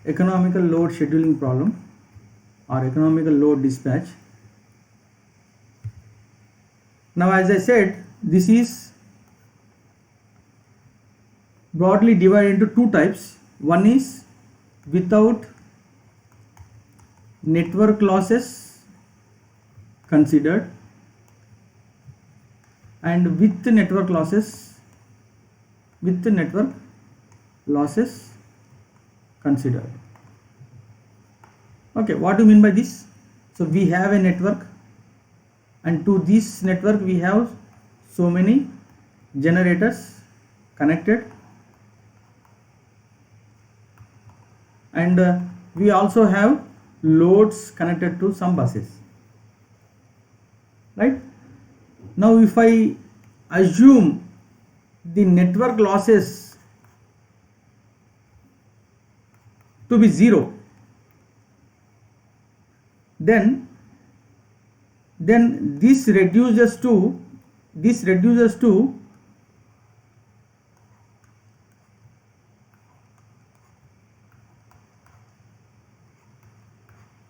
economical load scheduling problem or economical load dispatch. Now, as I said, this is broadly divided into two types. One is without network losses considered, and with network losses considered. Okay, what do you mean by this? So we have a network, and to this network we have so many generators connected, and we also have loads connected to some buses, right? Now if I assume the network losses to be zero, then this reduces to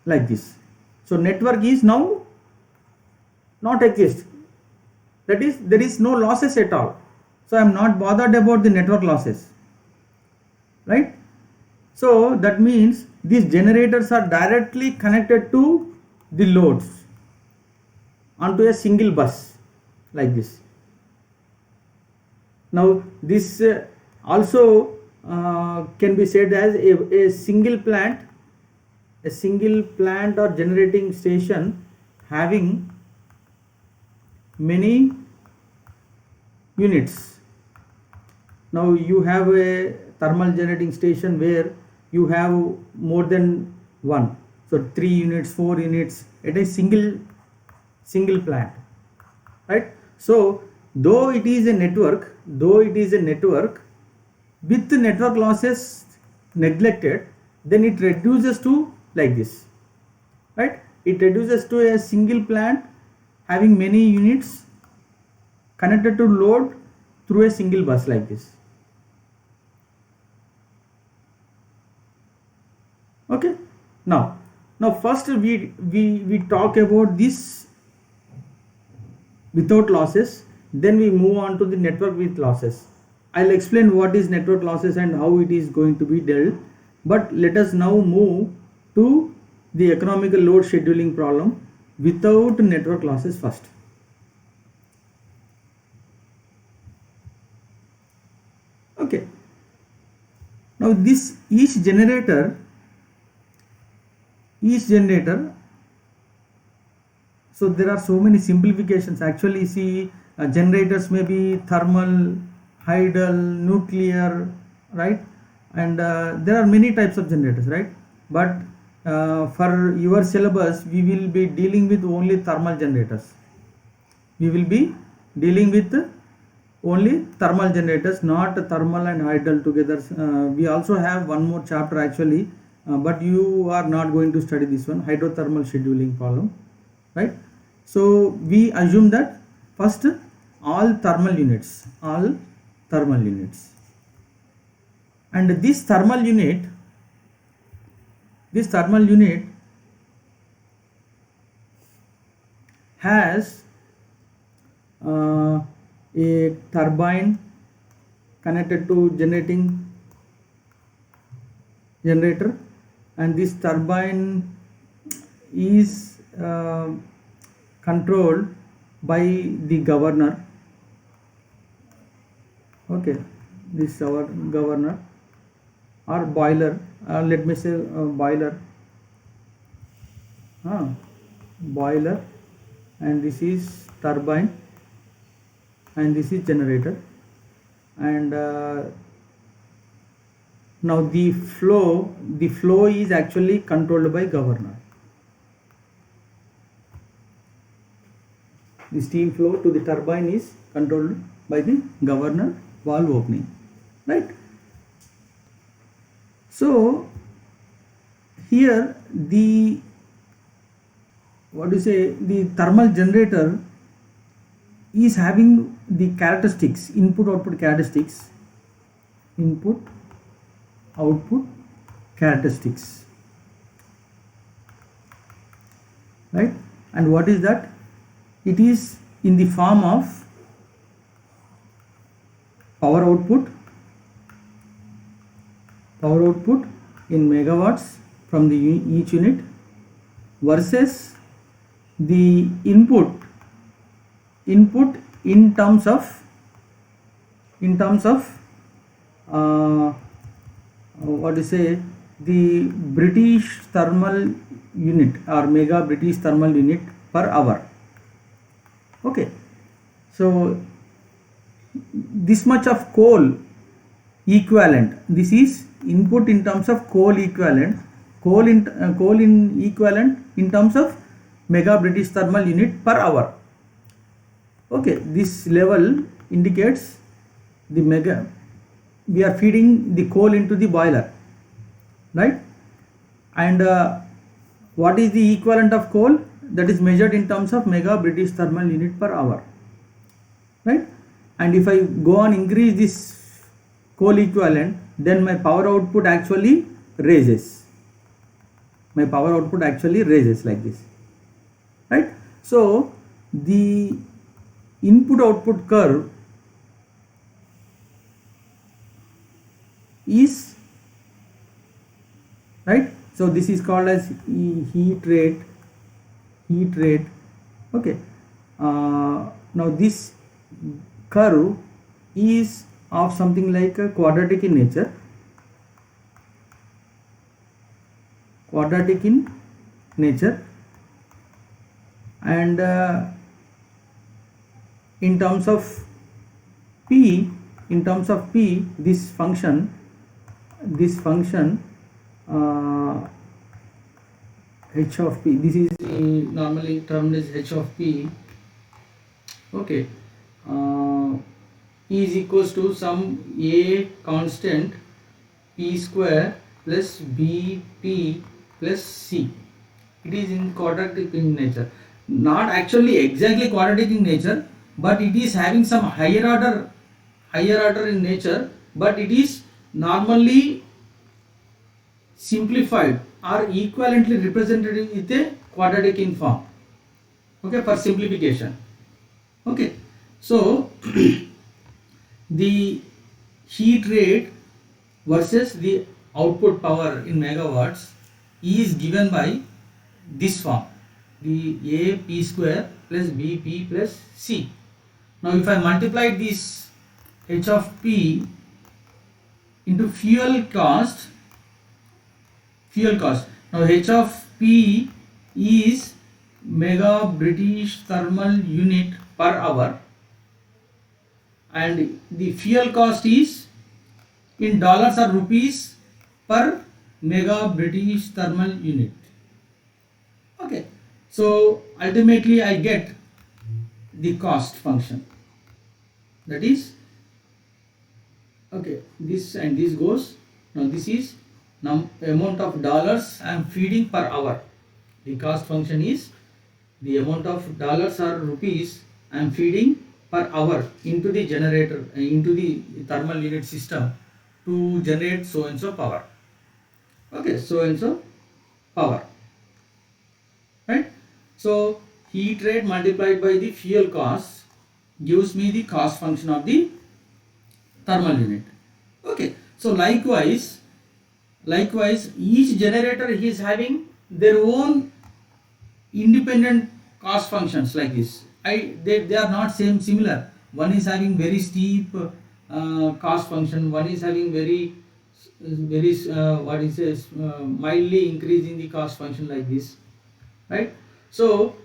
like this. So network is now not exist, that is there is no losses at all, so I am not bothered about the network losses, right? So that means these generators are directly connected to the loads onto a single bus like this. Now this also can be said as a single plant or generating station having many units. Now you have a thermal generating station where you have more than one, so 3 units, 4 units at a single plant, right? So though it is a network with network losses neglected, then it reduces to like this, right? It reduces to a single plant having many units connected to load through a single bus like this. Okay, now first we talk about this without losses, then we move on to the network with losses. I'll explain what is network losses and how it is going to be dealt, but let us now move to the economical load scheduling problem without network losses first. Okay, now this each generator, so there are so many simplifications. Actually, see, generators may be thermal, hydel, nuclear, right? And there are many types of generators, right? But for your syllabus, we will be dealing with only thermal generators. We will be dealing with only thermal generators, not thermal and hydel together. We also have one more chapter actually, but you are not going to study this one, hydrothermal scheduling problem, right? So we assume that first all thermal units, and this thermal unit has a turbine connected to generator, and this turbine is controlled by the governor. Okay, this is our governor or boiler, let me say boiler, and this is turbine and this is generator, and now the flow is actually controlled by governor. The steam flow to the turbine is controlled by the governor valve opening, right? So here the thermal generator is having the characteristics, input output characteristics, right? And what is that? It is in the form of power output in megawatts from the each unit versus the input in terms of what to say, the British thermal unit or mega British thermal unit per hour. Okay, so this much of coal equivalent, this is input in terms of coal equivalent, coal in equivalent in terms of mega British thermal unit per hour. Okay, this level indicates the mega, we are feeding the coal into the boiler, right? And what is the equivalent of coal? That is measured in terms of mega British thermal unit per hour, right? And if I go on increase this coal equivalent, then my power output actually raises. My power output actually raises like this, right? So the input output curve is, right? So this is called as heat rate. Okay, now this curve is of something like a quadratic in nature, and in terms of p, this function h of p, this is normally termed as h of p. Okay, is equals to some a constant p square plus bp plus c. It is in quadratic in nature, not actually exactly quadratic in nature, but it is having some higher order in nature, but it is normally simplified or equivalently represented with a quadratic in form. Okay, for simplification. Okay, so the heat rate versus the output power in megawatts is given by this form, the a p square plus bp plus c. Now if I multiply this h of p into fuel cost, now h of p is mega British thermal unit per hour, and the fuel cost is in dollars or rupees per mega British thermal unit. Okay, so ultimately I get the cost function, that is, okay, this and this goes. Now this is amount of dollars I am feeding per hour. The cost function is the amount of dollars or rupees I am feeding per hour into the generator, into the thermal unit system to generate so and so power. Okay, so and so power, right? So heat rate multiplied by the fuel cost gives me the cost function of the thermal unit. Okay, so likewise each generator is having their own independent cost functions like this. They are not similar. One is having very steep cost function, one is having very mildly increasing the cost function like this, right? So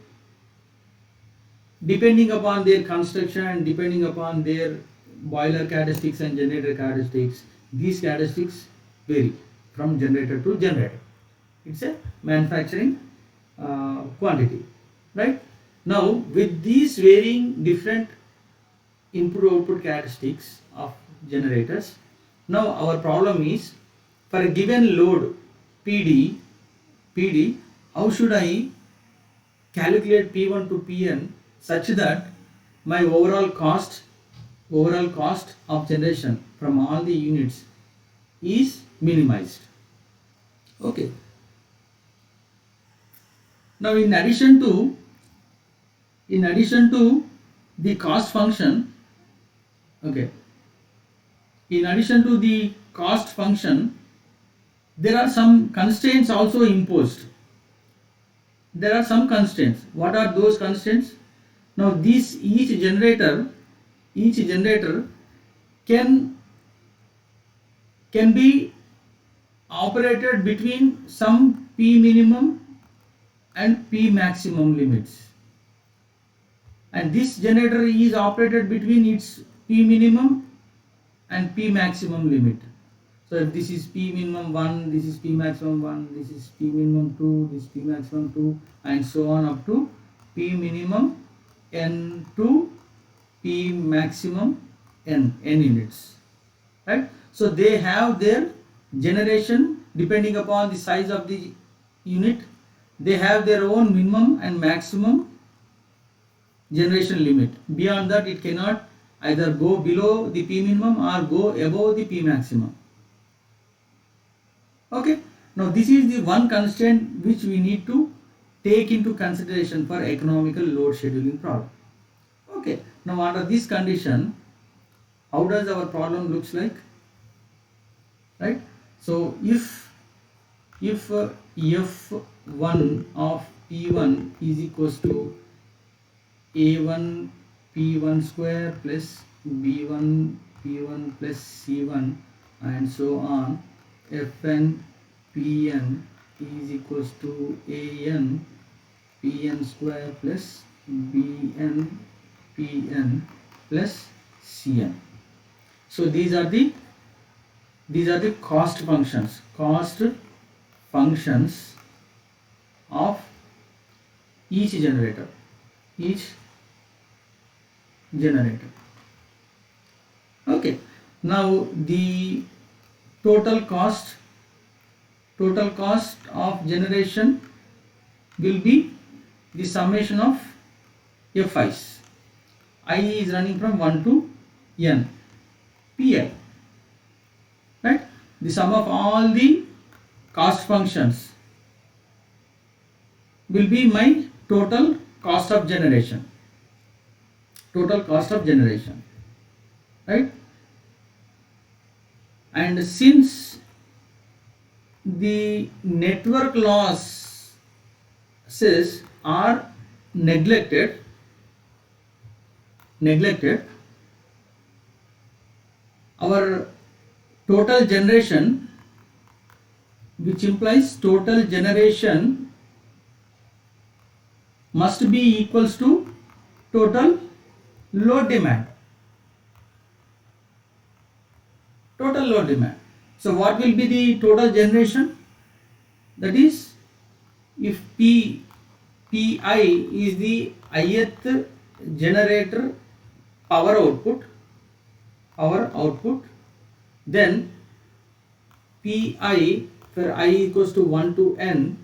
depending upon their construction and depending upon their boiler characteristics and generator characteristics, these characteristics vary from generator to generator. It's a manufacturing quantity, right? Now with these varying different input output characteristics of generators, now our problem is, for a given load PD, how should I calculate P1 to Pn such that my overall cost of generation from all the units is minimized. Okay. Now in addition to the cost function, okay, in addition to the cost function, there are some constraints also imposed. There are some constraints. What are those constraints? Now this each generator can be operated between some P minimum and P maximum limits, and this generator is operated between its P minimum and P maximum limit. So if this is P minimum 1, this is P maximum 1, this is P minimum 2, this is P maximum 2, and so on up to P minimum n to P maximum n units, right? So they have their generation depending upon the size of the unit. They have their own minimum and maximum generation limit. Beyond that, it cannot either go below the P minimum or go above the P maximum. Okay. Now this is the one constraint which we need to take into consideration for economical load scheduling problem. Okay. Now under this condition, how does our problem looks like? Right. So if F1 of P1 is equals to A1 P1 square plus B1 P1 plus C1 and so on, Fn Pn is equals to An Pn square plus Bn Pn plus Cn. So these are the cost functions of each generator. Okay. Now the total cost of generation will be the summation of Fi's. I is running from 1 to n, Pi, right? The sum of all the cost functions will be my total cost of generation, right? And since the network losses are neglected, our total generation, which implies total generation, must be equals to total load demand. So what will be the total generation? That is, if Pi is the ith generator power output, then Pi for I equals to 1 to n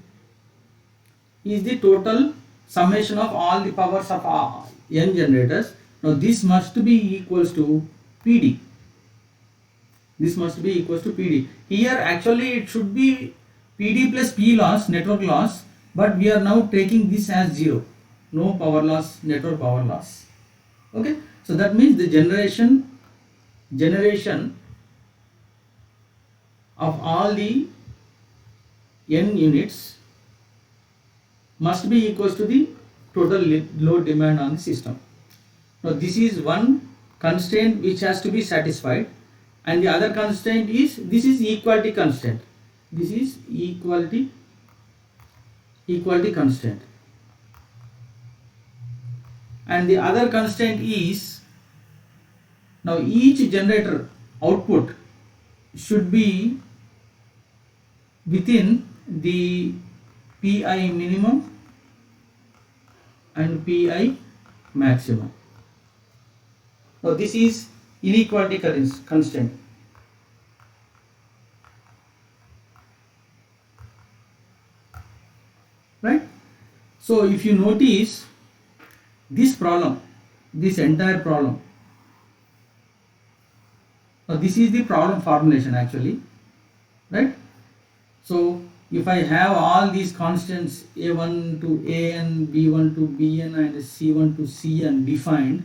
is the total summation of all the powers of n generators. Now this must be equals to PD. Here actually it should be PD plus P loss, network loss, but we are now taking this as 0. No power loss, network power loss. Okay. So that means the generation of all the n units must be equals to the total load demand on the system. Now this is one constraint which has to be satisfied, and the other constraint is equality constraint. Equality constraint. And the other constraint is, now each generator output should be within the Pi minimum and Pi maximum. Now this is inequality constraint. Right? So if you notice this entire problem, now this is the problem formulation actually, right? So if I have all these constants a1 to an, b1 to bn and c1 to cn defined,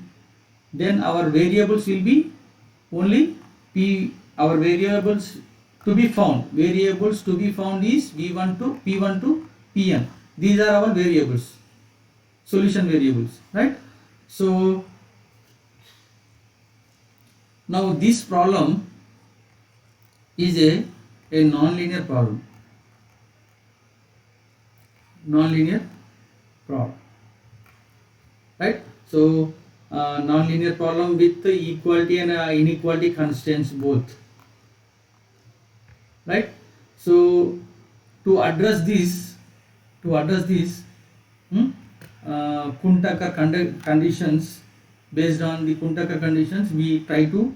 then our variables will be only p. Our variables to be found is v1 to p1 to pn. These are our variables, solution variables, right? So now this problem is a non-linear problem. Non-linear problem, right? So non-linear problem with equality and inequality constraints both, right? So to address this Kuntaka conditions, based on the Kuntaka conditions, we try to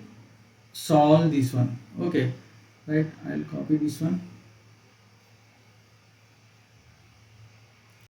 solve this one. Okay, right? I'll copy this one.